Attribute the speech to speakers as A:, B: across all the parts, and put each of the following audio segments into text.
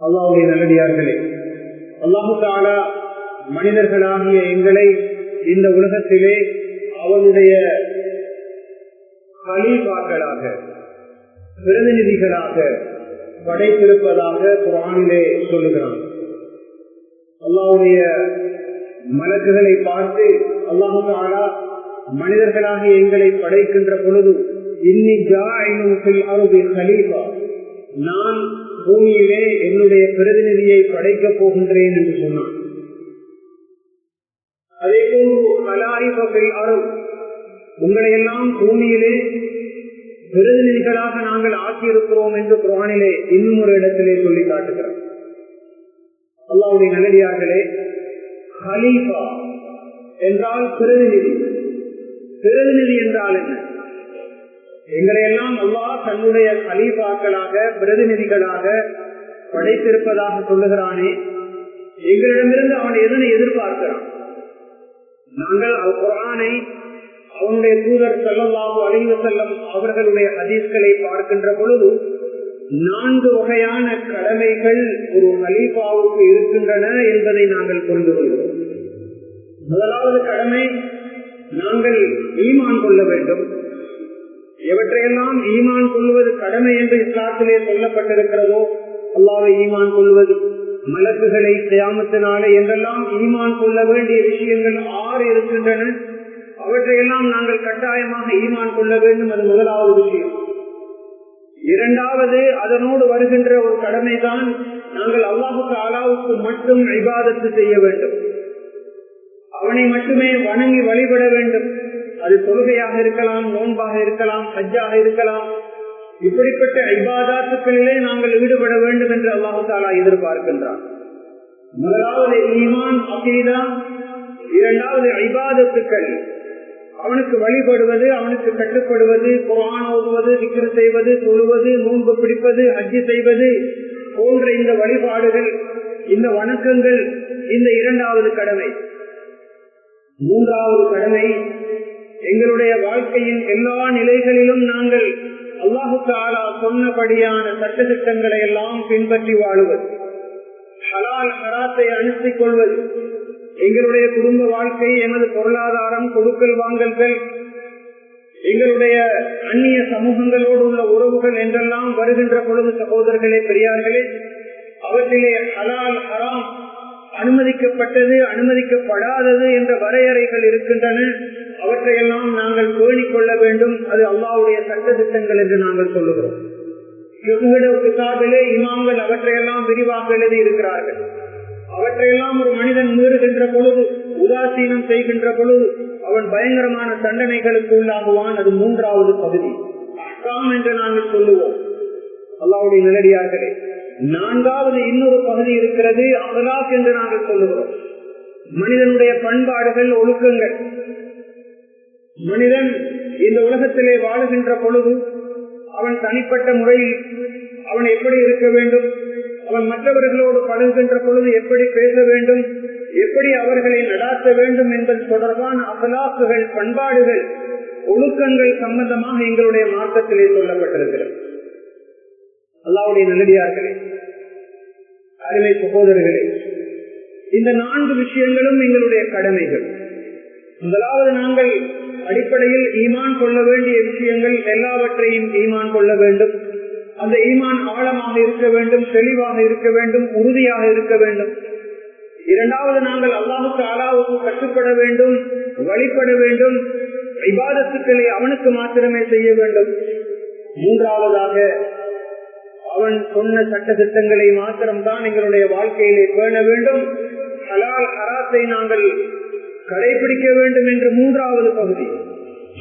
A: அல்லாஹ்வுடைய நல்லடியார்களே, அல்லாஹு தஆலா மனிதர்களாகிய எங்களை இந்த உலகத்திலே அவனுடைய கலீஃபாக்களாக, பிரதிநிதிகளாக படைத்திருப்பதாக குர்ஆனிலே சொல்லுகிறான். அல்லாஹ்வுடைய மலக்குகளை பார்த்து அல்லாஹு தஆலா மனிதர்களாகிய எங்களை படைக்கின்ற பொழுது இன்னி ஜாஇலுன் ஃபில் அர்தி கலீஃபா, நான் பூமியிலே என்னுடைய பிரதிநிதியை படைக்கப் போகின்றேன் என்று சொன்னான். அதே போன்று கலாயிஃப ஃபில் அர்தி, உங்களை எல்லாம் பூமியிலே பிரதிநிதிகளாக நாங்கள் ஆக்கியிருக்கிறோம் என்று குர்ஆனிலே இன்னும் ஒரு இடத்திலே சொல்லி காட்டுகிறார். அல்லாஹ்வுடைய நல்லடியார்களே, கலீஃபா என்றால் பிரதிநிதி. பிரதிநிதி என்றால் என்ன? எங்களை எல்லாம் அல்லாஹ் தன்னுடைய கலீஃபாக்களாக, பிரதிநிதிகளாக படைத்திருப்பதாக சொல்லுகிறானே, எங்களிடமிருந்து அவன் எதனை எதிர்பார்க்கிறான்? நாங்கள் அல் குர்ஆனை, அவனுடைய தூதர் ஸல்லல்லாஹு அலைஹி வஸல்லம் அவர்களுடைய ஹதீஸ்களை பார்க்கின்ற பொழுது 4 வகையான கடமைகள் ஒரு கலீஃபாவுக்கு இருக்கின்றன என்பதை நாங்கள் புரிந்து கொள்கிறோம். முதலாவது கடமை, நாங்கள் ஈமான் கொள்ள வேண்டும். எவற்றையெல்லாம் ஈமான் கொள்வது கடமை என்று இஸ்லாத்திலே சொல்லப்பட்டிருக்கிறதோ, அல்லாஹ்வை ஈமான் கொள்வது, மலக்குகளை, கியாமத் நாளை என்றெல்லாம் ஈமான் கொள்ள வேண்டிய விஷயங்கள் 6 இருக்கின்றன. அவற்றையெல்லாம் நாங்கள் கட்டாயமாக ஈமான் கொள்ள வேண்டும். அது முதலாவது விஷயம். இரண்டாவது, அதனோடு வருகின்ற ஒரு கடமைதான், நாங்கள் அல்லாஹு தஆலாவுக்கு மட்டும் இபாதத்து செய்ய வேண்டும். அவனை மட்டுமே வணங்கி வழிபட வேண்டும். அது தொழுகையாக இருக்கலாம், நோன்பாக இருக்கலாம், ஹஜ்ஜாக இருக்கலாம். இப்படிப்பட்ட இபாதத்துக்களிலே நாங்கள் ஈடுபட வேண்டும் என்று அல்லாஹு தஆலா எதிர்பார்க்கின்றார். முதலாவது ஈமான், அகீதா. இரண்டாவது இபாதத்துக்கள், அவனுக்கு வழிபடுவது, அவனுக்கு கட்டுப்படுவது, குர்ஆன் ஓதுவது, திக்ர் செய்வது, தொழுவது, நோன்பு பிடிப்பது, ஹஜ் செய்வது போன்ற இந்த வழிபாடுகள், இந்த வணக்கங்கள், இந்த இரண்டாவது கடமை. மூன்றாவது கடமை, எங்களுடைய வாழ்க்கையின் எல்லா நிலைகளிலும் நாங்கள் அல்லாஹு தஆலா சொன்னபடியான சட்டதிட்டங்களை எல்லாம் பின்பற்றி வாழுவது, ஹலால் ஹராத்தை அனுப்பிக் கொள்வது. எங்களுடைய குடும்ப வாழ்க்கை, எமது பொருளாதாரம், கொடுக்கல் வாங்கல்கள், எங்களுடைய அந்நிய சமூகங்களோடு உள்ள உறவுகள் என்றெல்லாம் வருகின்ற பொழுது, சகோதரர்களே, பெரியார்களே, அவற்றிலே ஹலால் ஹராம், அனுமதிக்கப்பட்டது, அனுமதிக்கப்படாதது என்ற வரையறைகள் இருக்கின்றன. அவற்றையெல்லாம் நாங்கள் பேணிக் கொள்ள வேண்டும். அது அல்லாஹ்வுடைய சட்டதிட்டங்கள் என்று நாங்கள் சொல்லுகிறோம். கிதாபிலே இமாம்கள் அவற்றையெல்லாம் விரிவாக எழுதி இருக்கிறார்கள். அவற்றையெல்லாம் ஒரு மனிதன் மீறுகின்ற பொழுது, உதாசீனம் செய்கின்ற பொழுது அவன் பயங்கரமான தண்டனைகளுக்கு உள்ளாகுவான். அது மூன்றாவது பகுதி, அஹ்காம் என்று நாங்கள் சொல்லுவோம். அல்லாஹ்வுடைய நல்லடியார்களே, நான்காவது இன்னொரு பகுதி இருக்கிறது, அஹ்லாக் என்று நாங்கள் சொல்லுகிறோம். மனிதனுடைய பண்பாடுகள், ஒழுக்கங்கள். மனிதன் இந்த உலகத்திலே வாழுகின்ற பொழுது அவன் தனிப்பட்ட முறையில் அவன் எப்படி இருக்க வேண்டும், அவன் மற்றவர்களோடு பழகுகின்ற பொழுது எப்படி பேச வேண்டும், எப்படி அவர்களை நடாத்த வேண்டும் என்பது தொடர்பான அகலாக்குகள், பண்பாடுகள், ஒழுக்கங்கள் சம்பந்தமாக எங்களுடைய மார்க்கத்திலே சொல்லப்பட்டிருக்கிறது. அல்லாஹ்வுடைய நல்லடியார்களே, அருமை சகோதரர்களே, இந்த 4 விஷயங்களும் எங்களுடைய கடமைகள். முதலாவது, நாங்கள் அடிப்படையில் ஈமான் கொள்ள வேண்டிய விஷயங்கள் எல்லாவற்றையும் ஈமான் கொள்ள வேண்டும். அந்த ஈமான் ஆழமாக இருக்க வேண்டும், தெளிவாக இருக்க வேண்டும், உறுதியாக இருக்க வேண்டும். இரண்டாவது, நாங்கள் அல்லாஹு தஆலாவுக்கு கட்டுப்பட வேண்டும், வழிபட வேண்டும், இபாதத்துக்களை அவனுக்கு மாத்திரமே செய்ய வேண்டும். மூன்றாவதாக, அவன் சொன்ன சட்ட திட்டங்களை மாத்திரம்தான் எங்களுடைய வாழ்க்கையிலே பேண வேண்டும். ஹலால் ஹராத்தை நாங்கள் கடைபிடிக்க வேண்டும் என்று மூன்றாவது பகுதி.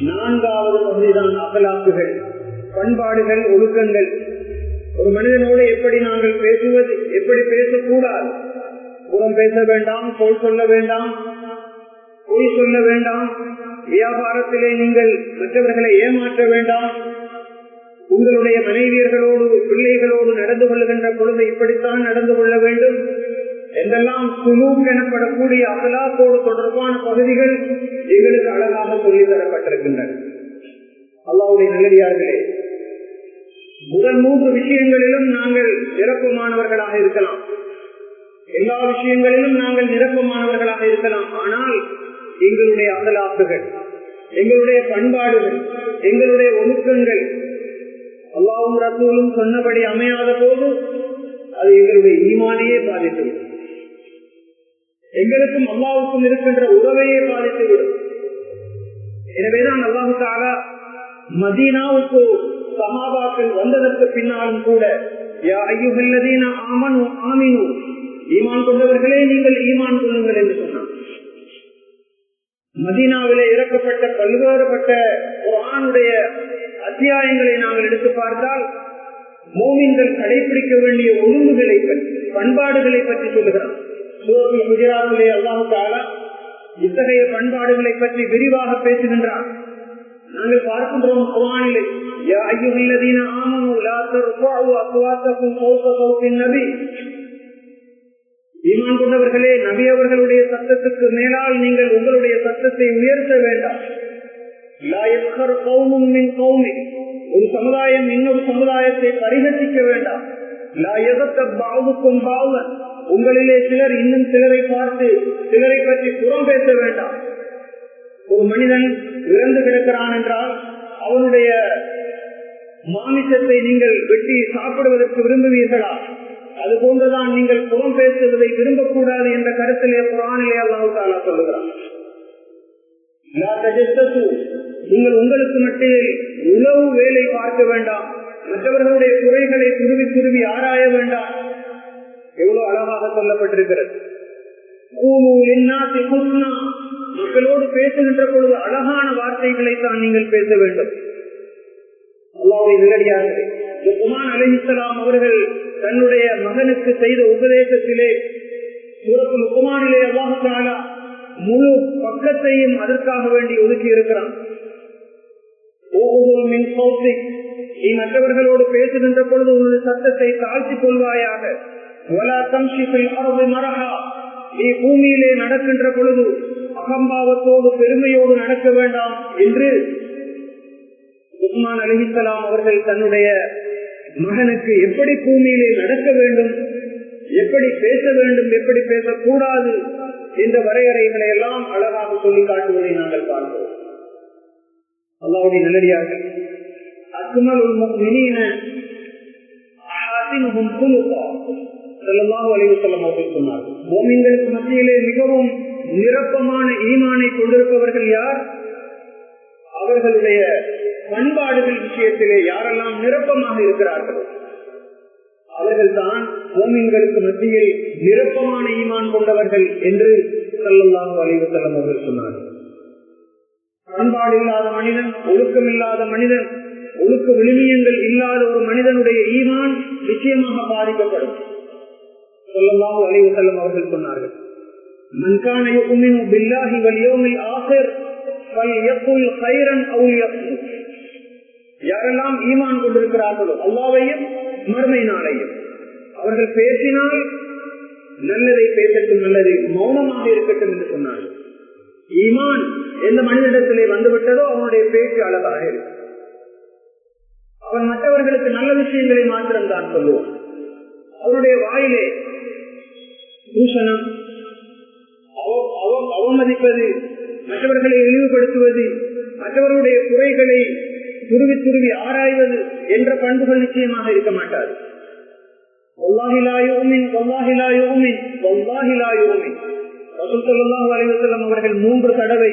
A: நான்காவது பகுதிதான் அகலாக்குகள், பண்பாடுகள், ஒழுக்கங்கள். ஒரு மனிதனோடு எப்படி நாங்கள் பேசுவது, எப்படி பேசக்கூடாது, புறம் பேச வேண்டாம், கோல் சொல்ல வேண்டாம், பொய் சொல்ல வேண்டாம், வியாபாரத்திலே நீங்கள் மற்றவர்களை ஏமாற்ற வேண்டாம், உங்களுடைய மனைவியர்களோடு, பிள்ளைகளோடு நடந்து கொள்ளுகின்ற பொழுது இப்படித்தான் நடந்து கொள்ள வேண்டும் என்றெல்லாம் சுலூக் எனப்படக்கூடிய அகலாக்கோடு தொடர்பான பகுதிகள் எங்களுக்கு அழகாக சொல்லித் தரப்பட்டிருக்கின்றன. அல்லாஹ்வுடைய நல்லடியார்களே, முதல் 3 விஷயங்களிலும் நாங்கள் நிரப்பமானவர்களாக இருக்கலாம், எல்லா விஷயங்களிலும் நாங்கள் நிரப்பமானவர்களாக இருக்கலாம். ஆனால் எங்களுடைய அகலாக்குகள், எங்களுடைய பண்பாடுகள், எங்களுடைய ஒழுக்கங்கள் அல்லாஹ்வும் ரசூலும் சொன்னபடி அமையாத போது அது எங்களுடைய ஈமானையே பாதித்துவிடும், எங்களுக்கும் அல்லாஹ்வுக்கும் இருக்கின்ற உறவையே பாதித்துவிடும். எனவேதான் அல்லாஹ் தஆலா மதீனாவுக்கு சஹாபாக்கள் வந்ததற்கு பின்னாலும் கூட யா அய்யுஹல்லதீன ஆமனு ஆமினு, ஈமான் கொண்டவர்களே நீங்கள் ஈமான் கொள்ளுங்கள் என்று சொன்னார். மதீனாவிலே இறக்கப்பட்ட பல்வேறுபட்ட குர்ஆனுடைய அத்தியாயங்களை நாங்கள் எடுத்து பார்த்தால் மூமின்கள் கடைபிடிக்க வேண்டிய ஒழுங்குகளை பற்றி, பண்பாடுகளை பற்றி சொல்லுகிறார். சூரத்துல் ஹுஜராத்திலே அல்லாஹ் தஆலா இத்தகைய பண்பாடுகளை பற்றி விரிவாக பேசுகின்றார். நாங்கள் பார்க்கின்றோம் குர்ஆனிலே யா அய்யுஹல்லதீன ஆமனு லா தர்ஃபஉ அஸ்வாத்தகும் ஃபௌக ஸௌத்தின் நபி, ஈமான் கொண்டவர்களே நபி அவர்களுடைய சத்தத்துக்கு மேலால் நீங்கள் உங்களுடைய சத்தத்தை உயர்த்த வேண்டாம். லா யஸ்கர் கௌமும் மின் கௌமின், ஒரு சமுதாயம் இன்னொரு சமுதாயத்தை பரிகசிக்க வேண்டாம். லா யதத்தப் பஅதுக்கும் பஅதன், உங்களிலே சிலர் இன்னும் சிலரை பார்த்து சிலரை பற்றி புறம் பேச வேண்டாம். ஒரு மனிதன் இறந்து கிடக்கிறான் என்றால் அவனுடைய மாமிசத்தை நீங்கள் வெட்டி சாப்பிடுவதற்கு விரும்புவீர்களா? அது போன்றுதான் நீங்கள் புறம் பேசுவதை விரும்பக்கூடாது என்ற கருத்திலே குர்ஆனிலே அல்லாஹ் தஆலா சொல்லுகிறார். நீங்கள் உங்களுக்கு மத்தியில் உளவு வேலை பார்க்க வேண்டாம், மற்றவர்களுடைய குறைகளை துருவி துருவி ஆராய வேண்டாம். எவ்வளவு அழகாக சொல்லப்பட்டிருக்கிறது. மக்களோடு பேசுகின்ற பொழுது அழகான வார்த்தைகளை தான் நீங்கள் பேச வேண்டும். அல்லாஹ்வுடைய நல்லடியார்களே, லுக்மான் அலைஹிஸ்ஸலாம் அவர்கள் தன்னுடைய மகனுக்கு செய்த உபதேசத்திலே சூரத்துல் லுக்மானிலே அல்லாஹ் தஆலா முழு பக்கத்தையும் அதற்காக வேண்டி ஒதுக்கி இருக்கிறான். நீ மற்றவர்களோடு பேசுகின்ற பொழுது உன்னுடைய சத்தத்தை தாழ்த்திக் கொள்வாயாக. நீ பூமியிலே நடக்கின்ற பொழுது அகம்பாவத்தோடு பெருமையோடு நடக்க வேண்டாம் என்று லுக்மான் அலைஹிஸ்ஸலாம் அவர்கள் தன்னுடைய மகனுக்கு எப்படி பூமியிலே நடக்க வேண்டும், எப்படி பேச வேண்டும், எப்படி பேசக்கூடாது என்ற வரையறைகளை எல்லாம் அழகாக சொல்லி காட்டுவதை நாங்கள் பார்க்கிறோம். அல்லாஹ்வுடைய நல்லடியார்கள், அக்மலுல் முஃமினீன அஹ்ஸனுஹும் குலுகா ஸல்லல்லாஹு அலைஹி வஸல்லம் அவர்கள் சொன்னார். முஃமின்களுக்கு மத்தியிலே மிகவும் நிரப்பமான ஈமானை கொண்டிருப்பவர்கள் யார்? அவர்களுடைய பண்பாடுகள் விஷயத்திலே யாரெல்லாம் நிரப்பமாக இருக்கிறார்களோ அவர்கள் தான் முஃமின்களுக்கு மத்தியில் நிரப்பமான ஈமான் கொண்டவர்கள் என்று ஸல்லல்லாஹு அலைஹி வஸல்லம் அவர்கள் சொன்னார்கள். பண்பாடு இல்லாத மனிதன், ஒழுக்கம் இல்லாத மனிதன், ஒழுக்க விழுமியங்கள் இல்லாத ஒரு மனிதனுடைய ஈமான் நிச்சயமாக பாதிக்கப்படும். ஸல்லல்லாஹு அலைஹி வஸல்லம் அவர்கள் சொன்னார்கள், மன் கான யுமினு பில்லாஹி வல் யௌமில் ஆகிர் ஃபல்யகுல் கைரன் அவ் லியஸ்முத். யாரெல்லாம் ஈமான் கொண்டிருக்கிறார்களோ அல்லாஹ்வையும் மறுமை நாளையும், அவர்கள் பேசினால் நல்லதை பேசட்டும், நல்லதை மௌனமாக இருக்கட்டும் என்று சொன்னார்கள். ஈமான் எந்த மனிதனிடத்திலே வந்துவிட்டதோ அவனுடைய பேச்சு அழகாக இருக்கும். அவன் மற்றவர்களுக்கு நல்ல விஷயங்களை மாத்திரம்தான் சொல்லுவான். அவனுடைய வாயிலே தூஷணம், அவமதிப்பது, மற்றவர்களை இழிவுபடுத்துவது, மற்றவர்களுடைய குறைகளை துருவி துருவி ஆராய்வது என்ற பண்புகள் நிச்சயமாக இருக்க மாட்டாது. வல்லாஹி லா யுமின், வல்லாஹி லா யுமின், வல்லாஹி லா யுமின். ரசூல் ஸல்லல்லாஹு அலைஹி வஸல்லம் அவர்கள் 3 தடவை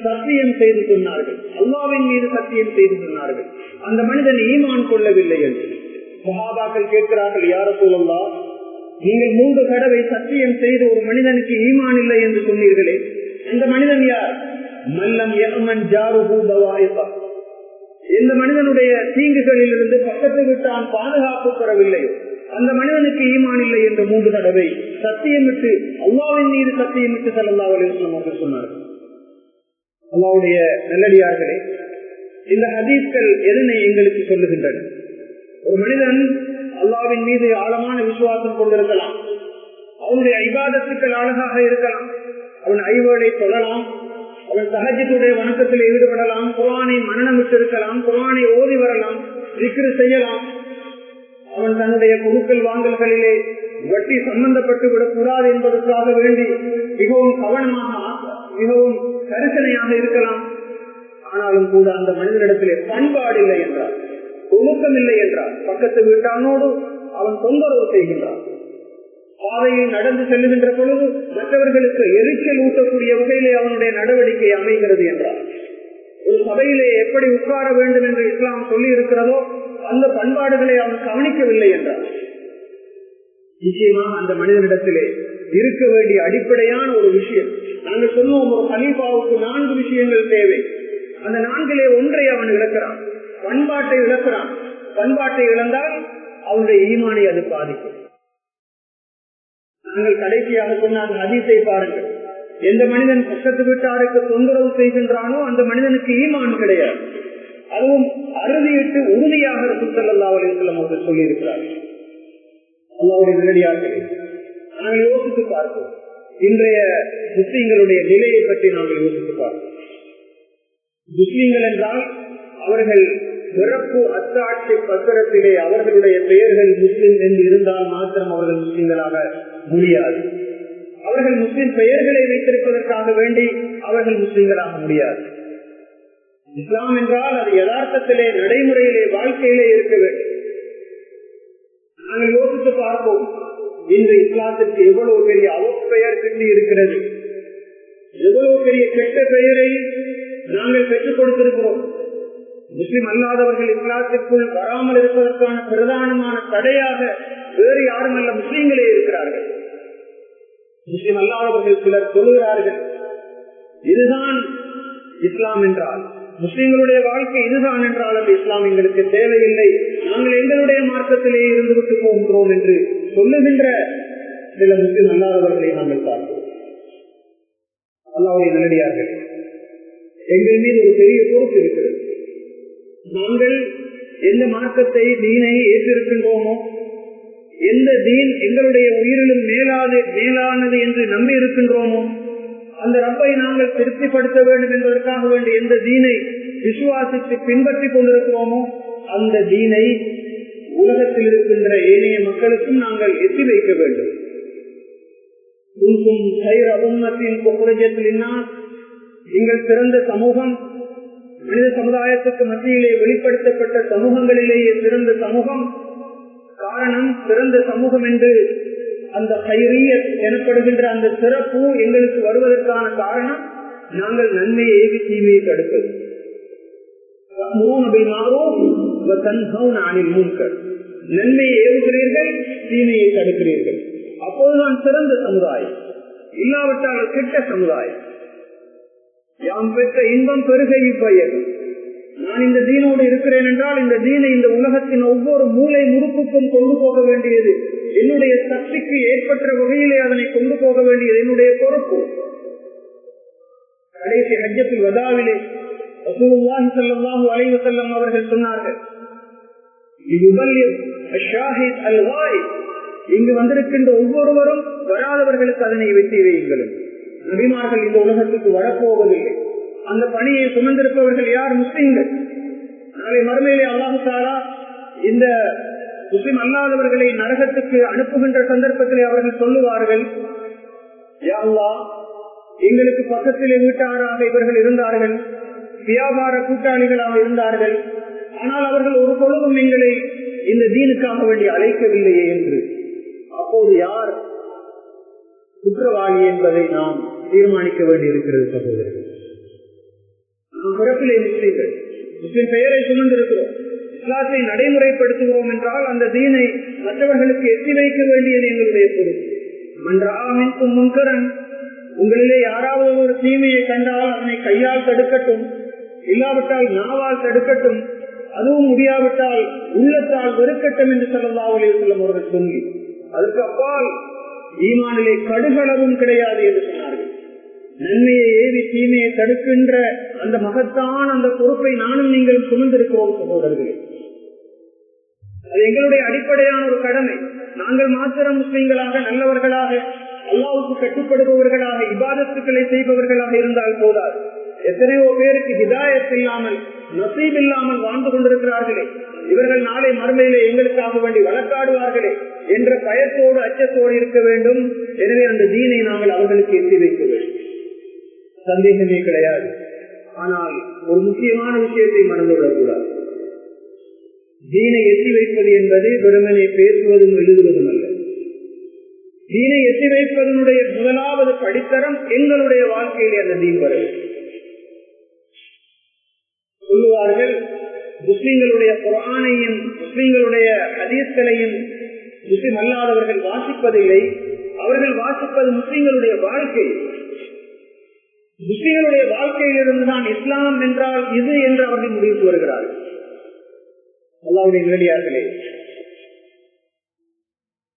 A: சத்தியம் செய்து சொன்னார்கள், அல்லாஹ்வின் மீது சத்தியம் செய்து சொன்னார்கள், அந்த மனிதன் ஈமான் கொள்ளவில்லை என்று. சஹாபாக்கள் கேட்கிறார்கள், யா ரசூலல்லாஹ், நீங்கள் 3 தடவை சத்தியம் செய்து ஒரு மனிதனுக்கு ஈமான் இல்லை என்று சொன்னீர்களே, அந்த மனிதன் யார்? மல்லம் யமன் ஜாருஹு பவாயிபா. எந்த மனிதனுடைய தீங்குகளில் இருந்து பக்கத்து விட்டான் பாதுகாப்பு பெறவில்லை, அந்த மனிதனுக்கு ஈமான் இல்லை என்று 3 தடவை சத்தியமிட்டு, அல்லாஹ்வின் மீது சத்தியமிட்டு ஸல்லல்லாஹு அலைஹி வஸல்லம் அவர்கள் சொன்னார்கள். அல்லாஹ்வுடைய நல்லடியார்களே, இந்த ஹதீஸ்கள் எதனை எங்களுக்கு சொல்லுகின்றன? ஒரு மனிதன் அல்லாஹ்வின் மீது ஆழமான விசுவாசம் கொண்டிருக்கலாம், அவனுடைய இபாதத்துக்கள் அழகாக இருக்கலாம், அவன் ஐவேளை சொல்லலாம், அவன் தஹஜ்ஜுடைய வணக்கத்தில் ஈடுபடலாம், குர்ஆனை மனனம் விட்டிருக்கலாம், குர்ஆனை ஓதி வரலாம், திக்ர் செய்யலாம், அவன் தன்னுடைய பொருட்கள் வாங்கல்களிலே வட்டி சம்பந்தப்பட்டு விடக்கூடாது என்பதற்காக வேண்டி மிகவும் கவனமாக மிகவும் கரிசனையாக இருக்கலாம். ஆனாலும் கூட அந்த மனிதனிடத்திலே பண்பாடு இல்லை என்றார், ஒழுக்கம் இல்லை என்றார், பக்கத்து வீட்டானோடு அவன் தொந்தரவு செய்கின்றான். பாதையில் நடந்து செல்லுகின்ற பொழுது மற்றவர்களுக்கு எரிச்சல் ஊட்டக்கூடிய வகையிலே அவனுடைய நடவடிக்கை அமைகிறது என்றார். ஒரு சபையிலே எப்படி உட்கார வேண்டும் என்று இஸ்லாம் சொல்லி இருக்கிறதோ அந்த பண்பாடுகளை அவன் கவனிக்கவில்லை என்றார். நிச்சயமாக அந்த மனிதனிடத்திலே இருக்க வேண்டிய அடிப்படையான ஒரு விஷயம், நாங்கள் சொல்லுவோம் ஒரு கலீஃபாவுக்கு 4 விஷயங்கள் தேவை. அந்த 4லே ஒன்றை அவன் இழக்கிறான், பண்பாட்டை இழக்கிறான். பண்பாட்டை இழந்தால் அவனுடைய ஈமானை அது பாதிக்கும். நாங்கள் கடைசியாக சொன்ன அந்த ஹதீஸை பாருங்கள். எந்த மனிதன் பக்கத்து வீட்டாருக்கு தொந்தரவு செய்கின்றானோ அந்த மனிதனுக்கு ஈமான் கிடையாது. அதுவும் அறுதியிட்டு உறுதியாக ரசூல் ஸல்லல்லாஹு அலைஹி வஸல்லம் அவர்கள் சொல்லி இருக்கிறார்கள். அல்லாஹ்வுடைய நல்லடியார்களே, நாங்கள் யோசித்து பார்ப்போம். இன்றைய முஸ்லிம்களுடைய நிலையை பற்றி நாங்கள் யோசித்து பார்ப்போம். முஸ்லிம்கள் என்றால் அவர்கள் பிறப்பு அத்தாட்சி பத்திரத்திலே அவர்களுடைய பெயர்கள் முஸ்லிம் என்று இருந்தால் மாத்திரம் அவர்கள் முஸ்லிம்களாக முடியாது. அவர்கள் முஸ்லிம் பெயர்களை வைத்திருப்பதற்காக வேண்டி அவர்கள் முஸ்லிம்களாக முடியாது. இஸ்லாம் என்றால் அது யதார்த்தத்திலே நடைமுறையிலே வாழ்க்கையிலே இருக்க வேண்டும். நாங்கள் யோசித்து பார்ப்போம், இன்று இஸ்லாத்திற்கு எவ்வளவு பெரிய அவப்பெயர் கிட்டி இருக்கிறது, எவ்வளவு பெரிய கெட்ட பெயரை நாங்கள் பெற்றுக் கொடுத்திருக்கிறோம். முஸ்லிம் அல்லாதவர்கள் இஸ்லாத்திற்குள் வராமல் இருப்பதற்கான பிரதானமான தடையாக வேறு யாரும் அல்ல, முஸ்லிம்களே இருக்கிறார்கள். முஸ்லிம் அல்லாதவர்கள் சிலர் சொல்லுகிறார்கள், இதுதான் இஸ்லாம் என்றால், முஸ்லிம்களுடைய வாழ்க்கை இதுதான் என்றால் அந்த இஸ்லாம் எங்களுக்கு தேவையில்லை, நாங்கள் எங்களுடைய மார்க்கத்திலே இருந்து விட்டு போகின்றோம் என்று சொல்லுகின்ற சில முஸ்லிம் அல்லாதவர்களை நாங்கள் பார்க்கிறோம். அல்லாஹ்வுடைய நல்லடியார்கள், எங்கள் மீது ஒரு பெரிய பொறுப்பு இருக்கிறது. நாங்கள் எந்த மார்க்கத்தை தீனை ஏற்றிருக்கின்றோமோ, எந்த தீன் எங்களுடைய உயிரிலும் மேலானது என்று நம்பி இருக்கின்றோமோ, அந்த ரப்பை நாங்கள் திருப்திப்படுத்த வேண்டும் என்பதற்காக வேண்டிய எந்த தீனை விசுவாசித்து பின்பற்றி கொண்டிருக்கிறோமோ அந்த தீனை உலகத்தில் இருக்கின்ற ஏனைய மக்களுக்கும் நாங்கள் எட்டி வைக்க வேண்டும். நீங்கள் சிறந்த சமூகம், மனித சமுதாயத்துக்கு மத்தியிலே வெளிப்படுத்தப்பட்ட சமூகங்களிலேயே சிறந்த சமூகம். காரணம், சிறந்த சமூகம் என்று அந்த கைரியத் எனப்படுகின்ற அந்த சிறப்பு எங்களுக்கு வருவதற்கான காரணம், நாங்கள் நன்மையை ஏவி தீமையை தடுப்பது. நன்மையை ஏவுகிறீர்கள், தீமையை தடுக்கிறீர்கள். அப்போதுதான் சிறந்த சமுதாயம், இல்லாவிட்டால் கெட்ட சமுதாயம். யாம் பெற்ற இன்பம் பெருகை இப்பயது. நான் இந்த தீனோடு இருக்கிறேன் என்றால் இந்த தீனை இந்த உலகத்தின் ஒவ்வொரு மூலை முறுப்புக்கும் கொண்டு போக வேண்டியது என்னுடைய சக்திக்கு ஏற்பட்ட வகையிலே அதனை கொண்டு போக வேண்டியது என்னுடைய பொறுப்பு. கடைசி ஹஜ்ஜத்துல் வதாவிலே ரசூலுல்லாஹி ஸல்லல்லாஹு அலைஹி வஸல்லம் அவர்கள் சொன்னார்கள், இங்கு வந்திருக்கின்ற ஒவ்வொருவரும் வராதவர்களுக்கு அதனை வெற்றி வையுங்களும். நபிமார்கள் இந்த உலகத்துக்கு வரப்போவதில்லை. அந்த பணியை சுமந்திருப்பவர்கள் யார்? முஸ்லிம்கள். நாளை மறுமையிலே அல்லாஹ் தஆலா இந்த முஸ்லிம் அல்லாதவர்களை நரகத்துக்கு அனுப்புகின்ற சந்தர்ப்பத்திலே அவர்கள் சொல்லுவார்கள், யா அல்லாஹ், எங்களுக்கு பக்கத்திலே வீட்டாராக இவர்கள் இருந்தார்கள், வியாபார கூட்டாளிகளாக இருந்தார்கள், ஆனால் அவர்கள் ஒரு பொழுதும் எங்களை இந்த தீனுக்காக வேண்டி அழைக்கவில்லையே என்று. அப்போது யார் குற்றவாளி என்பதை நாம் தீர்மானிக்க வேண்டி இருக்கிறது. சகோதரர்கள், நாம் பிறப்பிலே முஸ்லிம்கள், முஸ்லிம் பெயரை சுமந்திருக்கிறோம், இஸ்லாத்தை நடைமுறைப்படுத்துகிறோம் என்றால் அந்த தீனை மற்றவர்களுக்கு எட்டி வைக்க வேண்டியது எங்களுடைய பொறுப்பு. மன்றாமின் முன்கரன், உங்களிலே யாராவது ஒரு தீமையை கண்டால் அதனை கையால் தடுக்கட்டும், இல்லாவிட்டால் நாவால் தடுக்கட்டும், அதுவும் முடியாவிட்டால் உள்ளத்தால் வெறுக்கட்டும் என்று ஸல்லல்லாஹு அலைஹி வஸல்லம் அவர்கள் சொல்லி, அதற்கு அப்பால் ஈமானிலே கடுகளவும் கிடையாது என்று சொன்னார்கள். நன்மையை ஏவி தீமையை தடுக்கின்ற அந்த மகத்தான அந்த பொறுப்பை நானும் நீங்கள் சுமந்திருக்கிறோம் சகோதரர்களே. அது எங்களுடைய அடிப்படையான ஒரு கடமை. நாங்கள் மாத்திரம் முஸ்லிம்களாக நல்லவர்களாக அல்லாஹ்வுக்கு கட்டுப்படுபவர்களாக இபாதத்துக்களை செய்பவர்களாக இருந்தால் போதாது. எத்தனையோ பேருக்கு ஹிதாயத் இல்லாமல் நசீப் இல்லாமல் வாழ்ந்து கொண்டிருக்கிறார்களே, இவர்கள் நாளை மறுமையிலே எங்களுக்காக வேண்டி வழக்காடுவார்களே என்ற பயத்தோடு அச்சத்தோடு இருக்க வேண்டும். எனவே அந்த தீனை நாங்கள் அவர்களுக்கு எட்டி வைக்க வேண்டும், சந்தேகமே கிடையாது. ஆனால் ஒரு முக்கியமான விஷயத்தை மறந்து விடக்கூடாது. தீனை எட்டி வைப்பது என்பது வெறுமனே பேசுவதும் எழுதுவதும் அல்ல. தீனை எட்டி வைப்பதனுடைய முதலாவது படித்தரம் எங்களுடைய வாழ்க்கையிலே அந்த தீன் வர வேண்டும். சொல்லுவார்கள், முஸ்லிம்களுடைய குர்ஆனையும் முஸ்லிம்களுடைய ஹதீஸ்களையும் முஸ்லிம் அல்லாதவர்கள் வாசிப்பதில்லை, அவர்கள் வாசிப்பது முஸ்லிம்களுடைய வாழ்க்கை. முஸ்லிம்களுடைய வாழ்க்கையிலிருந்து தான் இஸ்லாம் என்றால் இது என்று அவர்கள் முடிவுக்கு வருகிறார்கள். அல்லாஹ்வுடைய நேரடியார்களே,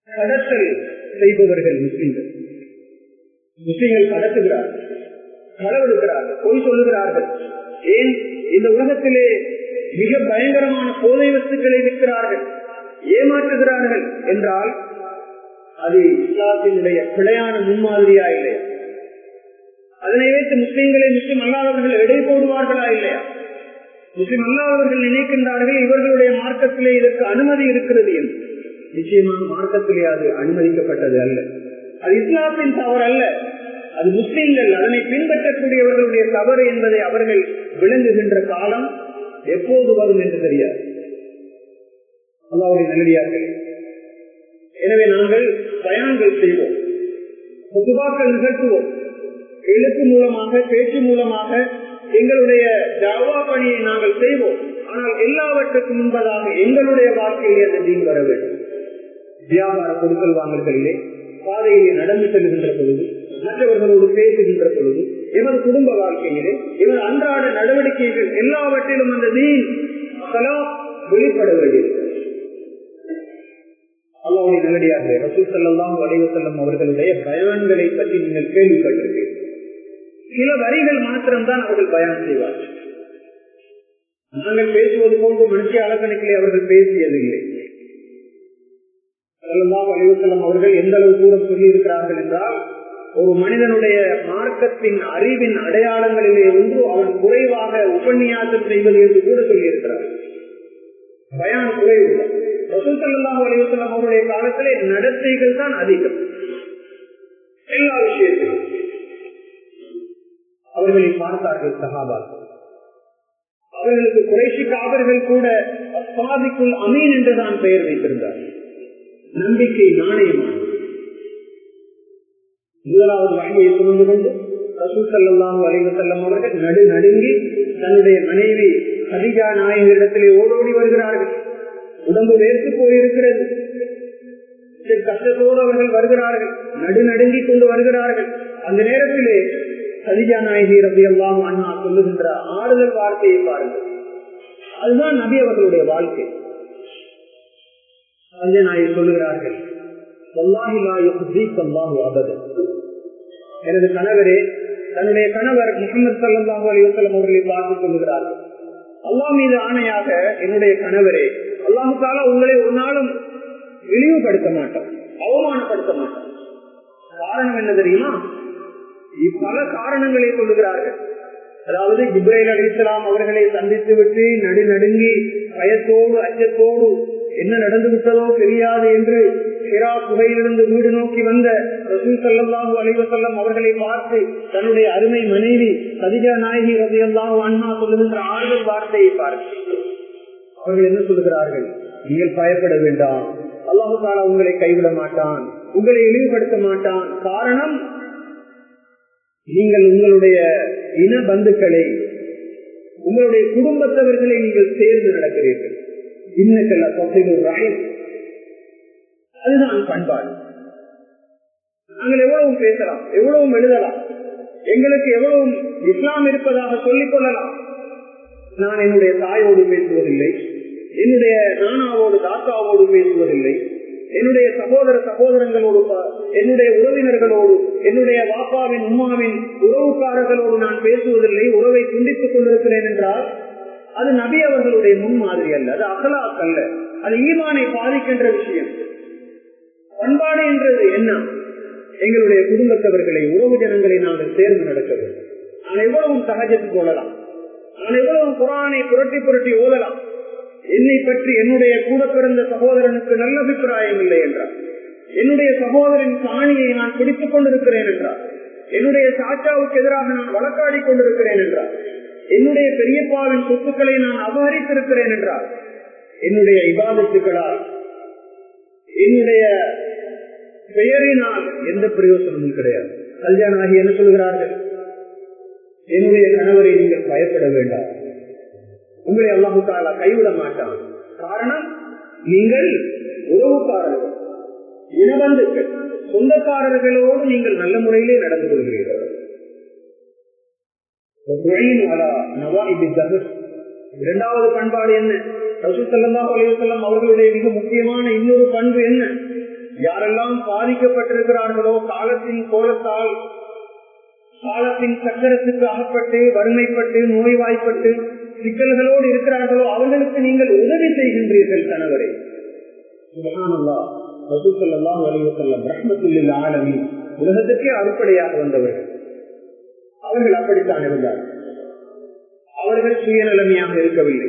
A: கடத்தல் செய்பவர்கள் முஸ்லிம்கள். முஸ்லிம்கள் கடத்துகிறார்கள், களவெடுக்கிறார்கள், பொய் சொல்லுகிறார்கள். ஏன் இந்த உலகத்திலே மிக பயங்கரமான போதை வஸ்துக்களை விற்கிறார்கள், ஏமாற்றுகிறார்கள் என்றால் அது இஸ்லாத்தினுடைய பிழையான முன்மாதிரியா இல்லையா? அதனை வைத்து முஸ்லிம்களை முஸ்லிம் அல்லாதவர்கள் எடை போடுவார்களா இல்லையா? முஸ்லிம் அல்லாதவர்கள் நினைக்கின்றார்கள் இவர்களுடைய மார்க்கத்திலே இதற்கு அனுமதி இருக்கிறது என்று. நிச்சயமாக மார்க்கத்திலே அது அனுமதிக்கப்பட்டது அல்ல. அது இஸ்லாத்தின் தவறு அல்ல, அது முஸ்லிம்கள் அதனை பின்பற்றக்கூடியவர்களுடைய தவறு என்பதை அவர்கள் விளங்குகின்ற காலம் எப்போது வரும் என்று தெரியாது. அல்லாஹ்வுடைய நல்லடியார்களே, எனவே நாங்கள் பயான்கள் செய்வோம், குதுபாக்கள் நிகழ்த்துவோம், எழுத்து மூலமாக பேச்சு மூலமாக எங்களுடைய தாவா பணியை நாங்கள் செய்வோம். ஆனால் எல்லாவற்றுக்கும் முன்பதாக எங்களுடைய வாழ்க்கையிலே அந்த தீன் வர வேண்டும். வியாபார கொடுக்கல் வாங்கல்களிலே, பாதையிலே நடந்து செல்கின்ற பொழுது, மற்றவர்களோடு பேசுகின்ற பொழுது, எமது குடும்ப வாழ்க்கையிலே, எமது அன்றாட நடவடிக்கைகள் எல்லாவற்றிலும் அந்த தீன் வெளிப்பட வேண்டியிருக்கிறது. அல்லாஹ்வுடைய நல்லடியார்களே, ரசூல் ஸல்லல்லாஹு அலைஹி வஸல்லம் அவர்களுடைய பயான்களை பற்றி நீங்கள் கேள்விப்பட்டிருக்கிறீர்கள். சில வரிகள் மாத்திரம்தான் அவர்கள் பயான் செய்வார்கள். நாங்கள் பேசுவது போன்று மனுஷ அலக்கணக்கிலே அவர்கள் பேசியதில்லை. ஸல்லல்லாஹு அலைஹி வஸல்லம் அவர்கள் எந்த அளவு தூரம் சொல்லி இருக்கிறார்கள் என்றால், ஒரு மனிதனுடைய மார்க்கத்தின் அறிவின் அடையாளங்களிலே ஒன்று அவன் குறைவாக உபன்யாசம் செய்வது என்று கூட சொல்லி இருக்கிறார்கள். பயான் குறைவு. ரசூல் ஸல்லல்லாஹு அலைஹி வஸல்லம் அவருடைய காலத்திலே நடத்தைகள் தான் அதிகம். எல்லா விஷயத்திலும் அவர்களை பார்த்தார்கள் சஹாபாக்கள். அவர்களுக்கு குறைஷி காவர்கள் கூட அஸ்ஸாதிக்குல் அமீன் என்றுதான் பெயர் வைத்திருந்தார்கள். நம்பிக்கை நாணயமான முதலாவது வகையை சுமந்து கொண்டு ரசூல் ஸல்லல்லாஹு அலைஹி வஸல்லம் அவர்கள் நடுங்கி தன்னுடைய மனைவி கதீஜா நாயகியிடத்திலே ஓடோடி வருகிறார்கள். உடம்பு வேர்த்து போயிருக்கிறது, கஷ்டத்தோடு அவர்கள் வருகிறார்கள், நடுங்கிக் கொண்டு வருகிறார்கள். அந்த நேரத்திலே கதீஜா நாயகி ரலியல்லாஹு அன்ஹா சொல்லுகின்ற ஆறுதல் வார்த்தையை பாருங்கள். அதுதான் நபி அவர்களுடைய வாழ்க்கை. கதீஜா நாயகி சொல்லுகிறார்கள், வல்லாஹி லா யுஹ்ஸீக அல்லாஹு அபதன். எனது கணவரே, தன்னுடைய கணவர் முஹம்மது ஸல்லல்லாஹு அலைஹி வஸல்லம் அவர்களை பார்த்து சொல்லுகிறார்கள், அல்லாஹ் மீது ஆணையாக என்னுடைய கணவரே, அல்லாஹ் தஆலா உங்களை ஒரு நாளும் இழிவுபடுத்த மாட்டான், அவமானப்படுத்த மாட்டான். காரணம் என்ன தெரியுமா? பல காரணங்களை சொல்லுகிறார்கள். அதாவது ஜிப்ரீல் அலைஹிஸ்ஸலாம் அவர்களை சந்தித்து விட்டு நடுங்கி பயத்தோடு அச்சத்தோடு என்ன நடந்து விட்டதோ தெரியாது என்று ஹிரா குகையிலிருந்து வீடு நோக்கி வந்த ரசூல் ஸல்லல்லாஹு அலைஹி வஸல்லம் அவர்களை பார்த்து தன்னுடைய அருமை மனைவி கதீஜா நாயகி ரலியல்லாஹு அன்ஹா சொல்லுகின்ற ஆறுதல் வார்த்தையை பார்த்து அவர்கள் என்ன சொல்லுகிறார்கள்? நீங்கள் பயப்பட வேண்டாம், அல்லாஹ் தஆலா உங்களை கைவிட மாட்டான், உங்களை இழிவுபடுத்த மாட்டான். காரணம், நீங்கள் உங்களுடைய இன பந்துக்களை, உங்களுடைய குடும்பத்தவர்களை நீங்கள் சேர்ந்து நடக்கிறீர்கள். இன்னக்கல்ல தொகையில் ராயம், அதுதான் பண்பாடு. நாங்கள் எவ்வளவும் பேசலாம், எவ்வளவும் எழுதலாம், எங்களுக்கு எவ்வளவும் இஸ்லாம் இருப்பதாக சொல்லிக் கொள்ளலாம். நான் என்னுடைய தாயோடு பேசுவதில்லை, என்னுடைய நானாவோடு தாத்தாவோடு பேசுவதில்லை, என்னுடைய சகோதர சகோதரங்களோடு, என்னுடைய உறவினர்களோடு, என்னுடைய பாப்பாவின் உம்மாவின் உறவுக்காரர்களோடு நான் பேசுவதில்லை, உறவை துண்டித்துக் கொண்டிருக்கிறேன் என்றால் அது நபி அவர்களுடைய முன்மாதிரி அல்ல, அது அகலாக் அல்ல, அது ஈமானை பாதிக்கின்ற விஷயம். பண்பாடு என்றது என்ன? எங்களுடைய குடும்பத்தவர்களை, உறவு ஜனங்களை நாங்கள் சேர்ந்து நடக்க வேண்டும். நான் எவ்வளவும் சகஜத்துக்கு கொள்ளலாம், நான் எவ்வளவும் குர்ஆனை புரட்டி புரட்டி ஓதலாம், என்னை பற்றி என்னுடைய கூட பிறந்த சகோதரனுக்கு நல்ல அபிப்பிராயம் இல்லை என்றார். என்னுடைய சகோதரன் காணியை நான் பிடித்துக் கொண்டிருக்கிறேன் என்றார். என்னுடைய சாச்சாவுக்கு எதிராக நான் வழக்காடி கொண்டிருக்கிறேன் என்றார். என்னுடைய பெரியப்பாவின் சொத்துக்களை நான் அபகரித்திருக்கிறேன் என்றார். என்னுடைய இபாதத்துக்களால் என்னுடைய பெயரினால் எந்த பிரயோசனமும் கிடையாது. கல்யாணம் ஆகி என்ன சொல்கிறார்கள்? என்னுடைய கணவரை நீங்கள் பயப்பட வேண்டாம், உங்களை அல்லாஹ் தஆலா கைவிட மாட்டான். காரணம், நீங்கள் உறவுக்காரர்கள், இனபந்துக்கள், சொந்தக்காரர்களோடு நீங்கள் நல்ல முறையிலே நடந்து கொள்கிறீர்கள். இரண்டாவது பண்பாடு என்ன? ரசூல் ஸல்லல்லாஹு அலைஹி வஸல்லம் அவர்களுடைய மிக முக்கியமான இன்னொரு பண்பு என்ன? யாரெல்லாம் பாதிக்கப்பட்டிருக்கிறார்களோ, காலத்தின் கோலத்தால் காலத்தின் சக்கரத்துக்கு அகப்பட்டு வறுமைப்பட்டு நோய்வாய்ப்பட்டு சிக்கல்களோடு இருக்கிறார்களோ அவர்களுக்கு நீங்கள் உதவி செய்கின்றீர்கள் கணவரை. சுப்ஹானல்லாஹ். ரசூல் ஸல்லல்லாஹு அலைஹி வஸல்லம் ரஹ்மத்துல் லில் ஆலமீன், உலகத்துக்கே அருப்படையாக வந்தவர்கள். அவர்கள் அப்படித்தான் இருந்தார்கள். அவர்கள் சுயநலமையாக இருக்கவில்லை.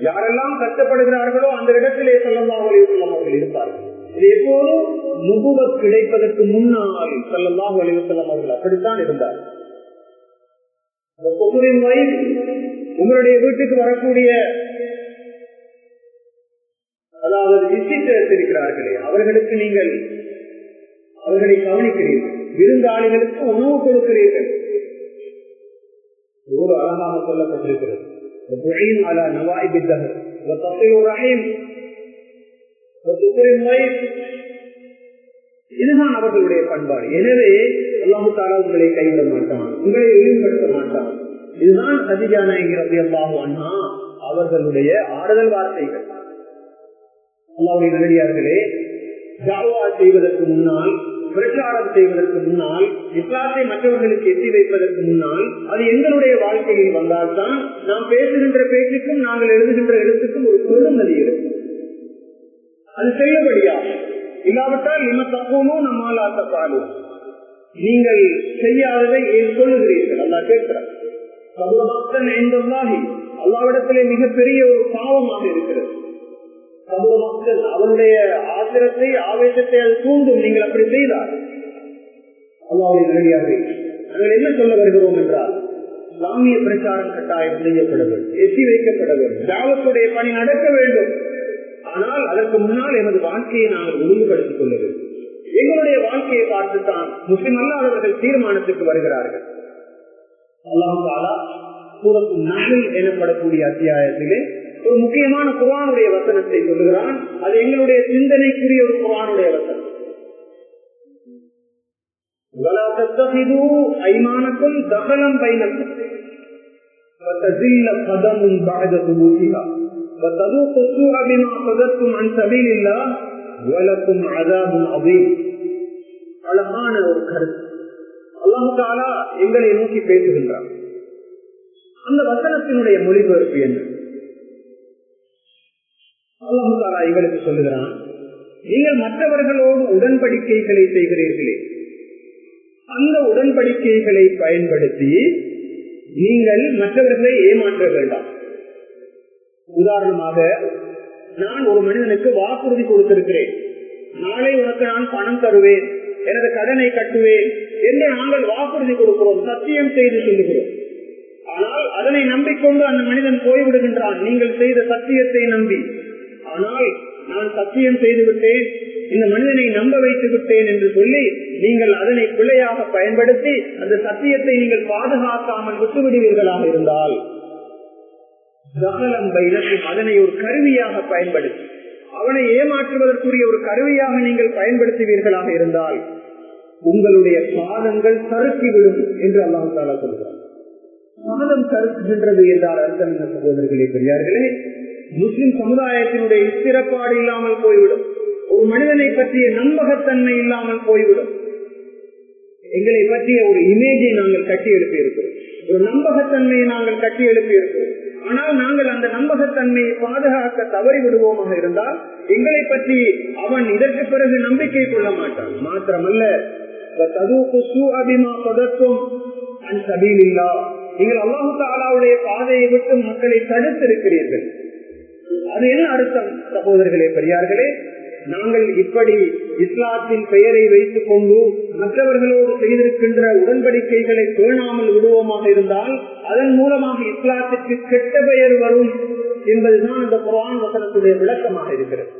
A: யாரெல்லாம் கஷ்டப்படுகிறார்களோ அந்த இடத்திலே ஸல்லல்லாஹு அலைஹி வஸல்லம் அவர்கள் இருப்பார்கள். இது எப்போதும் நுபுவத் கிடைப்பதற்கு முன்னால் ஸல்லல்லாஹு அலைஹி வஸல்லம் அவர்கள் அப்படித்தான் இருந்தார். உங்களுடைய வீட்டுக்கு வரக்கூடிய, அதாவது விசிட்டர்ஸ் இருக்கிறார்களே, அவர்களுக்கு நீங்கள் அவர்களை கவனிக்கிறீர்கள், விருந்தாளிகளுக்கு உணவு கொடுக்கிறீர்கள். ஒரு அழகாக சொல்லப்பட்டிருக்கிறது, இதுதான் அவர்களுடைய பண்பாடு. எனவே அல்லாஹ் தஆலா உங்களை கைவிட மாட்டான், உங்களை இழிவுபடுத்த மாட்டான். இதுதான் கதீஜா நாயகி ரலியல்லாஹு அன்ஹா அவர்களுடைய ஆறுதல் வார்த்தைகள். அல்லாஹ்வுடைய நல்லடியார்களே, தஅவா செய்வதற்கு முன்னால், பிரச்சாரம் செய்வதற்கு முன்னால், இஸ்லாத்தை மற்றவர்களுக்கு எட்டி வைப்பதற்கு முன்னால் அது எங்களுடைய வாழ்க்கையில் வந்தால்தான் நாம் பேசுகின்ற பேச்சுக்கும் நாங்கள் எழுதுகின்ற எழுத்துக்கும் ஒரு பெருமதி இருக்கும். அது செல்லுபடியாகும். இல்லாவிட்டால் இம தப்போனும் நம்மால் ஆசப்பாலும், நீங்கள் செய்யாததை ஏன் சொல்லுகிறீர்கள்? அல்லாஹ் கேட்கிறார். அல்லாஹ்விடத்திலே மிகப்பெரிய ஒரு பாவமாக இருக்கிறது. அவருடைய ஆத்திரத்தை, ஆவேசத்தை அது தூண்டும். நீங்கள் அப்படி செய்தார். அல்லாஹ்வுடைய நல்லடியார்களே, நாங்கள் என்ன சொல்ல வருகிறோம் என்றால், இஸ்லாமிய பிரச்சாரம் கட்டாயம் செய்யப்பட வேண்டும், எட்டி வைக்கப்பட வேண்டும், தாவத்துடைய பணி நடக்க வேண்டும். ஆனால் அதற்கு முன்னால் எமது வாழ்க்கையை நாங்கள் ஒழுங்குபடுத்திக் கொள்ள வேண்டும். எங்களுடைய வாழ்க்கையை பார்த்துத்தான் முஸ்லிம் அல்லாதவர்கள் தீர்மானத்துக்கு வருகிறார்கள். அல்லாஹ் தஆலா சூரத்து நஹ்ல் எனப்படக்கூடிய அத்தியாயத்திலே ஒரு முக்கியமான குர்ஆனுடைய வசனத்தை சொல்லுகிறான். அது எங்களுடைய சிந்தனைக்குரிய ஒரு குர்ஆனுடைய வசனம். வலா தத்தஹிது ஐமானக்கும் தகலம் பைனக்கும் வதஸில்ல கதமுன் பஅத துபூதிஹா வததுகு ஸூஅ பிமா ஸதத்தும் அன் ஸபீலில்லாஹ் வலக்கும் அஸாபுன் அதீம். அழகான ஒரு கருத்து. அல்லாஹ் தஆலா எங்களை நோக்கி பேசுகின்றான். அந்த வசனத்தினுடைய மொழிபெயர்ப்பு என்ன? அல்லாஹ் தஆலா எங்களுக்கு சொல்லுகிறான், நீங்கள் மற்றவர்களோடு உடன்படிக்கைகளை செய்கிறீர்களே, அந்த உடன்படிக்கைகளை பயன்படுத்தி நீங்கள் மற்றவர்களை ஏமாற்ற வேண்டாம். உதாரணமாக, நான் ஒரு மனிதனுக்கு வாக்குறுதி கொடுத்திருக்கிறேன், நாளை உனக்கு நான் பணம் தருவேன், எனது கடனை கட்டுவேன் என்று நாங்கள் வாக்குறுதி கொடுக்கிறோம், சத்தியம் செய்து சொல்லுகிறோம். ஆனால் அதனை நம்பிக்கொண்டு அந்த மனிதன் போய்விடுகின்றான், நீங்கள் செய்த சத்தியத்தை நம்பி. ஆனால் நான் சத்தியம் செய்து விட்டேன், இந்த மனிதனை நம்ப வைத்து விட்டேன் என்று சொல்லி நீங்கள் அதனை பிழையாக பயன்படுத்தி அந்த சத்தியத்தை நீங்கள் பாதுகாக்காமல் விட்டுவிடுவீர்களாக இருந்தால், அதனை ஒரு கருவியாக பயன்படுத்தி அவனை ஏமாற்றுவதற்குரிய ஒரு கருவியாக நீங்கள் பயன்படுத்துவீர்களாக இருந்தால் உங்களுடைய பாதங்கள் சறுக்கிவிடும் என்று அல்லாஹ் தஆலா சொல்கிறார். பாதம் சறுக்குகின்றது என்றால் அர்த்தம் என்ன சகோதரர்களே, பெரியார்களே? முஸ்லிம் சமுதாயத்தினுடைய ஸ்திரப்பாடு இல்லாமல் போய்விடும். ஒரு மனிதனை பற்றிய நம்பகத்தன்மை இல்லாமல் போய்விடும். எங்களை பற்றிய ஒரு இமேஜை நாங்கள் கட்டி எழுப்பி இருக்கிறோம், ஒரு நம்பகத்தன்மையை நாங்கள் கட்டி எழுப்பி இருக்கிறோம். ஆனால் நாங்கள் அந்த நம்பகத்தன்மையை பாதுகாக்க தவறி விடுவோமாக இருந்தால் எங்களை பற்றி அவன் இதற்கு பிறகு நம்பிக்கை கொள்ள மாட்டான். மாத்திரமல்ல, நீங்கள் அல்லாஹு தஆலாவுடைய பாதையை விட்டு மக்களை தடுத்திருக்கிறீர்கள். அது என்ன அர்த்தம் சகோதரர்களே, பெரியார்களே? நாங்கள் இப்படி இஸ்லாத்தின் பெயரை வைத்துக் கொண்டு மற்றவர்களோடு செய்திருக்கின்ற உடன்படிக்கைகளை பேணாமல் விடுவோமாக இருந்தால் அதன் மூலமாக இஸ்லாத்திற்கு கெட்ட பெயர் வரும் என்பதுதான் அந்த குர்ஆன் வசனத்துடைய விளக்கமாக இருக்கிறது.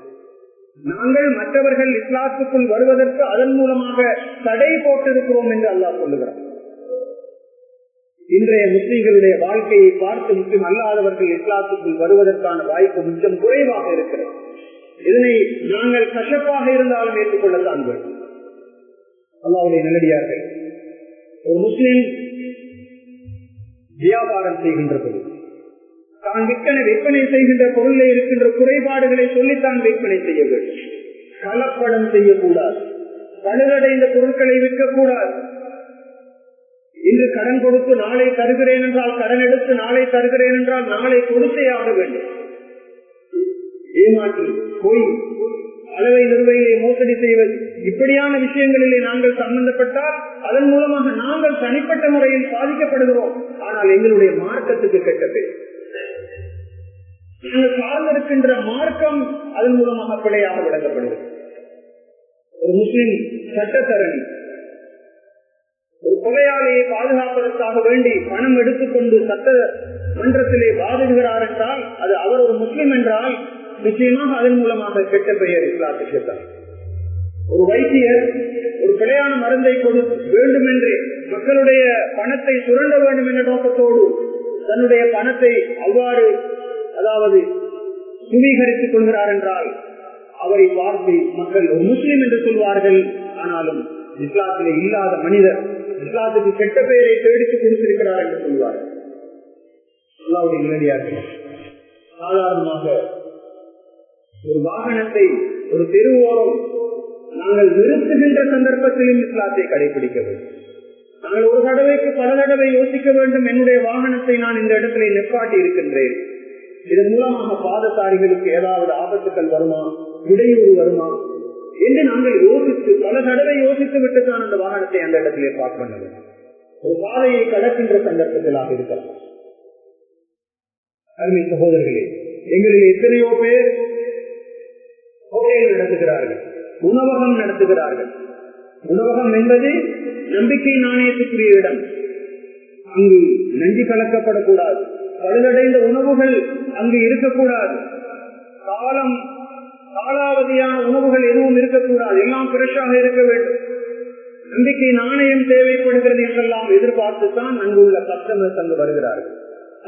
A: நாங்கள் மற்றவர்கள் இஸ்லாத்துக்குள் வருவதற்கு அதன் மூலமாக தடை போட்டிருக்கிறோம் என்று அல்லாஹ் சொல்லுகிறார். இன்றைய முஸ்லிம்களுடைய வாழ்க்கையை பார்த்து முஸ்லிம் அல்லாதவர்கள் இஸ்லாத்துக்குள் வருவதற்கான வாய்ப்பு மிச்சம் குறைவாக இருக்கிறது. இதனை நாங்கள் கசப்பாக இருந்தாலும் ஏற்றுக்கொள்ளத்தான் வேண்டும். அல்லாஹ்வுடைய நல்லடியார்கள், ஒரு முஸ்லிம் வியாபாரம் செய்கின்ற பொழுது தான் விற்பனை செய்கின்ற பொருளில் இருக்கின்ற குறைபாடுகளை சொல்லித்தான் விற்பனை செய்ய வேண்டும். கலப்படம் செய்யக்கூடாது, பழுதடைந்த பொருட்களை விற்கக்கூடாது. இன்று கடன் கொடுத்து நாளை தருகிறேன் என்றால், கடன் எடுத்து நாளை தருகிறேன் என்றால் நாளை கொடுத்தே ஆக வேண்டும். ஏமாற்றி போய் அளவை நிர்வையை மோசடி செய்வது, இப்படியான விஷயங்களிலே நாங்கள் சம்பந்தப்பட்டால் அதன் மூலமாக நாங்கள் தனிப்பட்ட முறையில் பாதிக்கப்படுகிறோம். ஆனால் எங்களுடைய மார்க்கத்துக்கு கெட்ட பேர், நாங்கள் சார்ந்திருக்கின்ற மார்க்கம் அதன் மூலமாக பிழையாக விளங்கப்படுகிறது. ஒரு முஸ்லிம் சட்டத்தரணி ஒரு கொலையாளியை பாதுகாப்பதற்காக வேண்டி பணம் எடுத்துக்கொண்டு சட்ட மன்றத்திலே வாதிடுகிறார் என்றால் அது அவர் ஒரு முஸ்லிம் என்றால் நிச்சயமாக அதன் மூலமாக கெட்ட பெயர் இஸ்லாத்துக்கு தான். ஒரு வைத்தியர் ஒரு பிழையான மருந்தை கொடுத்து வேண்டுமென்றே மக்களுடைய பணத்தை சுரண்ட வேண்டும் என்ற நோக்கத்தோடு தன்னுடைய பணத்தை அவ்வாறு சுவீகரித்துக் கொள்கிறார் என்றால் அவரை பார்த்து மக்கள் ஒரு முஸ்லிம் என்று சொல்வார்கள். ஆனாலும் இஸ்லாத்திலே இல்லாத மனிதர் இஸ்லாத்துக்கு கெட்ட பெயரை தேடித்து கொடுத்திருக்கிறார் என்று சொல்வார்கள். அல்லாஹ்வுடைய நல்லடியார்களே, சாதாரணமாக ஒரு வாகனத்தை ஒரு தெருவோரம் நாங்கள் நிறுத்துகின்ற சந்தர்ப்பத்திலும் இஸ்லாத்தை கடைபிடிக்க வேண்டும். நாங்கள் ஒரு தடவைக்கு பல தடவை யோசிக்க வேண்டும், என்னுடைய வாகனத்தை நான் இந்த இடத்துல நிற்பாட்டி இருக்கின்றேன், இதன் மூலமாக பாதசாரிகளுக்கு ஏதாவது ஆபத்துக்கள் வருமா, இடையூறு வருமா என்று நாங்கள் யோசித்து பல தடவை யோசித்து விட்டுத்தான் அந்த வாகனத்தை அந்த இடத்திலே பார்க்க வேண்டும். ஒரு பாதையை கடக்கின்ற சந்தர்ப்பத்திலாக இருக்கலாம். அருமை சகோதரர்களே, எங்களில் எத்தனையோ பேர் ஹோட்டல் நடத்துகிறார்கள், உணவகம் நடத்துகிறார்கள். உணவகம் என்பது நம்பிக்கை நாணயத்துக்குரிய இடம். அங்கு நஞ்சு கலக்கப்படக்கூடாது, பழுதடைந்த உணவுகள் அங்கு இருக்கக்கூடாது, காலாவதியான உணவுகள் எதுவும் இருக்கக்கூடாது, எல்லாம் ஃப்ரெஷ்ஷாக இருக்க வேண்டும். நம்பிக்கை நாணயம் தேவைப்படுகிறது என்றெல்லாம் எதிர்பார்த்துத்தான் அங்குள்ள கஸ்டமர்ஸ் அங்கு வருகிறார்கள்.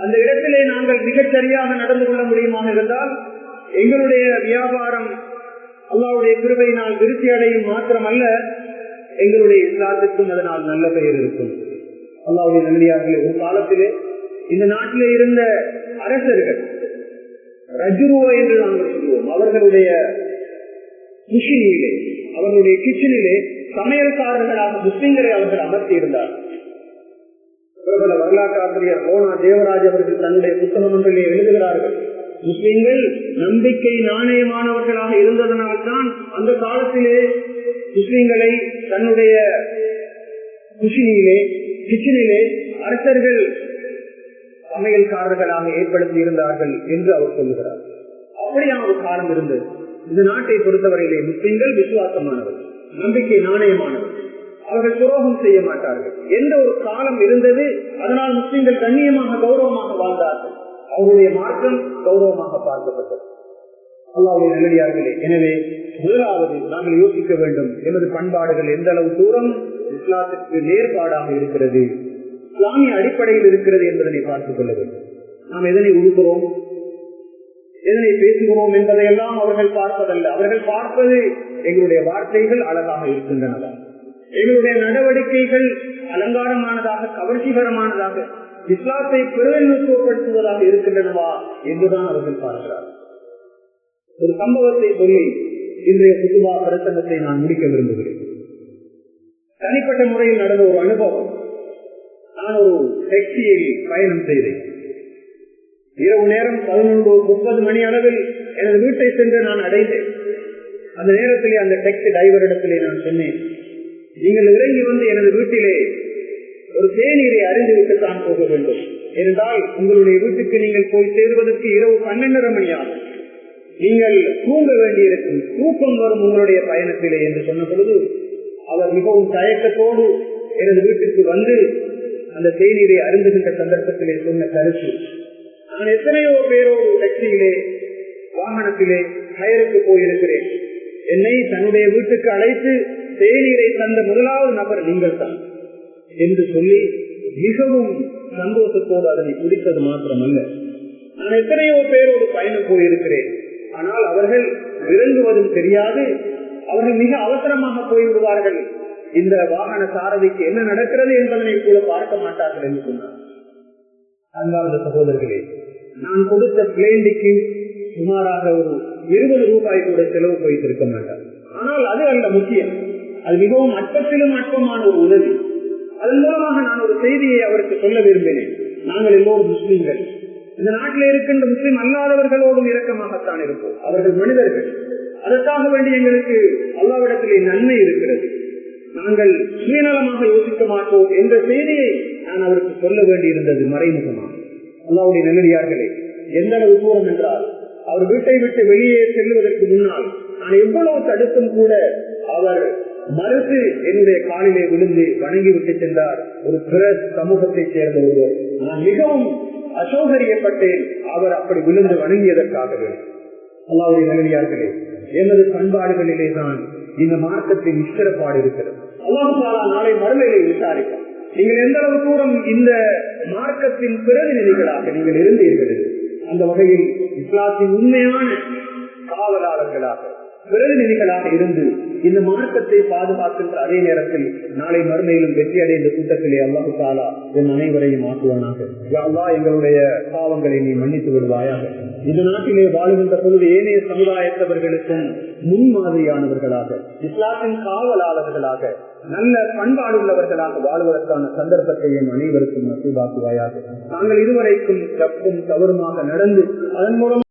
A: அந்த இடத்திலே நாங்கள் மிகச் சரியாக நடந்து கொள்ள முடியுமாக இருந்தால் எங்களுடைய வியாபாரம் அல்லாஹ்வுடைய கிருபையினால் விருத்தி அடையும் மாத்திரமல்ல, எங்களுடைய இஸ்லாத்திற்கும் அதனால் நல்ல பெயர் இருக்கும். அல்லாஹ்வுடைய நல்லடியார்களே, ஒரு காலத்திலே இந்த நாட்டிலே இருந்த அரசர்கள் ரஜுருவோ என்று நாங்கள் சொல்லுவோம், அவர்களுடைய கிச்சனிலே அவர்களுடைய கிச்சனிலே சமையல்காரர்களாக முஸ்லிம்களை அவர்கள் அமர்த்தி இருந்தார். பிரபல வரலாற்று ஆசிரியர் மோனா தேவராஜ் அவர்கள் தன்னுடைய புத்தகம் ஒன்றிலே எழுதுகிறார்கள், முஸ்லிம்கள் நம்பிக்கை நாணயமானவர்களாக இருந்ததனால்தான் அந்த காலத்திலே முஸ்லிம்களை தன்னுடைய கிச்சனிலே அரசர்கள் சமையல்காரர்களாக ஏற்படுத்தி இருந்தார்கள் என்று அவர் சொல்லுகிறார். அப்படியான ஒரு காலம் இருந்தது. இந்த நாட்டை பொறுத்தவரையிலே முஸ்லிம்கள் விசுவாசமானவர்கள், நம்பிக்கை நாணயமானவர்கள், அவர்கள் துரோகம் செய்ய மாட்டார்கள். எந்த ஒரு காலம் இருந்தது, அதனால் முஸ்லிம்கள் கண்ணியமாக கௌரவமாக வாழ்ந்தார்கள். அவருடைய மார்க்கம் கௌரவமாக பார்க்கப்பட்டது. அல்லாஹ்வுடைய நல்லடியார்களே, எனவே முதலாவது நாங்கள் யோசிக்க வேண்டும், எமது பண்பாடுகள் எந்த அளவு தூரம் இஸ்லாத்திற்கு நேர்பாடாக இருக்கிறது, இஸ்லாமிய அடிப்படையில் இருக்கிறது என்பதனை பார்த்துக் கொள்ள வேண்டும். நாம் எதனை உடுக்கிறோம், எதனை பேசுகிறோம் என்பதையெல்லாம் அவர்கள் பார்ப்பதல்ல. அவர்கள் பார்ப்பது எங்களுடைய வார்த்தைகள் அழகாக இருக்கின்றனவா, எங்களுடைய நடவடிக்கைகள் அலங்காரமானதாக கவர்ச்சிகரமானதாக இஸ்லாத்தை பிரதிநிதித்துவப்படுத்துவதாக இருக்கின்றனவா என்றுதான் அவர்கள் பார்க்கிறார். ஒரு சம்பவத்தை சொல்லி இன்றைய குத்துபா பிரசங்கத்தை நான் முடிக்க விரும்புகிறேன். தனிப்பட்ட முறையில் நடந்த ஒரு அனுபவம். நான் ஒரு டாக்ஸியில் பயணம் செய்தேன். இரவு நேரம் 11:30 மணி அளவில் எனது வீட்டை சென்று நான் அடைந்தேன். அந்த நேரத்திலே அந்த டாக்ஸி டிரைவரிடத்திலே நான் சொன்னேன், நீங்கள் இறங்கி வந்து எனது வீட்டிலே ஒரு தேநீரை அறிந்துவிட்டுத்தான் போக வேண்டும், என்றால் உங்களுடைய வீட்டுக்கு நீங்கள் போய் சேருவதற்கு இரவு 12:30 மணி ஆகும். நீங்கள் தூங்க வேண்டியிருக்கும், தூக்கம் வரும் உங்களுடைய பயணத்திலே என்று சொன்ன பொழுது அவர் மிகவும் தயக்கத்தோடு எனது வீட்டுக்கு வந்து அந்த தேநீரை அருந்துகின்ற சந்தர்ப்பத்திலே சொன்ன கருத்து, நான் எத்தனையோ பேரோடு டாக்ஸியிலே வாகனத்திலே ஹயருக்கு போயிருக்கிறேன், என்னை தன்னுடைய வீட்டுக்கு அழைத்து தேநீரை தந்த முதலாவது நபர் நீங்கள் தான் என்று சொல்லி மிகவும் சந்தோஷத்தோடு அதனை குடித்தது மாத்திரமல்ல, நான் எத்தனையோ பேரோடு பயணம் போயிருக்கிறேன், ஆனால் அவர்கள் இறங்குவதும் தெரியாது, அவர்கள் மிக அவசரமாக போய்விடுவார்கள், இந்த வாகன சாரதிக்கு என்ன நடக்கிறது என்பதனை கூட பார்க்க மாட்டார்கள் என்று சொன்னார். அன்பார்ந்த சகோதரர்களே, நான் கொடுத்த பிளேண்டிக்கு சுமாராக ஒரு 20 ரூபாய் கூட செலவு போய்த்திருக்க மாட்டார். ஆனால் அது அல்ல முக்கியம், அது மிகவும் அற்பத்திலும் அற்பமான ஒரு உதவி. அதன் மூலமாக நான் ஒரு செய்தியை அவருக்கு சொல்ல விரும்பினேன். நாங்கள் எல்லோரும் முஸ்லீம்கள், இந்த நாட்டில் இருக்கின்ற முஸ்லீம் அல்லாதவர்களோடும் இரக்கமாகத்தான் இருப்போம். அவர்கள் மனிதர்கள், அதற்காக வேண்டி எங்களுக்கு அல்லாஹ்விடத்திலே நன்மை இருக்கிறது, நாங்கள் சுயநலமாக யோசிக்க மாட்டோம் என்ற செய்தியை நான் அவருக்கு சொல்ல வேண்டியிருந்தது மறைமுகமாக. அல்லாஹ்வுடைய நல்லடியார்களே, எந்த அளவு தூரம் என்றால் அவர் வீட்டை விட்டு வெளியே செல்வதற்கு முன்னால் நான் எவ்வளவு தடுத்தும் கூட அவர் மறுத்து என்னுடைய காலிலே விழுந்து வணங்கி விட்டு சென்றார். ஒரு பிற சமூகத்தை சேர்ந்த ஒருவர், நான் மிகவும் அசௌகரியப்பட்டேன் அவர் அப்படி விழுந்து வணங்கியதற்காகவே. அல்லாஹ்வுடைய நல்லடியார்களே, எனது பண்பாடுகளிலே தான் இந்த மார்க்கத்தின் நிஷ்கரப்பாடு இருக்கிறது. அல்லாஹ் தஆலா நாளை மறுமையிலே விசாரிப்பார், நீங்கள் எந்த அளவு தூரம் இந்த மார்க்கத்தின் பிரதிநிதிகளாக நீங்கள் இருந்தீர்கள். அந்த வகையில் இஸ்லாத்தின் உண்மையான காவலாளர்களாக பிரதிநிதிகளாக இருந்து இந்த மார்க்கத்தை பாதுகாக்கின்ற அதே நேரத்தில் நாளை மறுமையிலும் வெற்றி அடைந்த கூட்டத்திலே அல்லாஹ் தஆலா என் அனைவரையும் ஆக்குவானாக. யா அல்லாஹ், எங்களுடைய பாவங்களை நீ மன்னித்து விடுவாயாக. இந்த நாட்டிலே வாழுகின்ற பொழுது ஏனைய சமுதாயத்தவர்களுக்கும் முன்மாதிரியானவர்களாக, இஸ்லாத்தின் காவலாளர்களாக, நல்ல பண்பாடுள்ளவர்களாக வாழ்வதற்கான சந்தர்ப்பத்தை என் அனைவருக்கும் நசீபாக்குவாயாக. நாங்கள் இதுவரைக்கும் தப்பும் தவறுமாக நடந்து அதன் மூலம்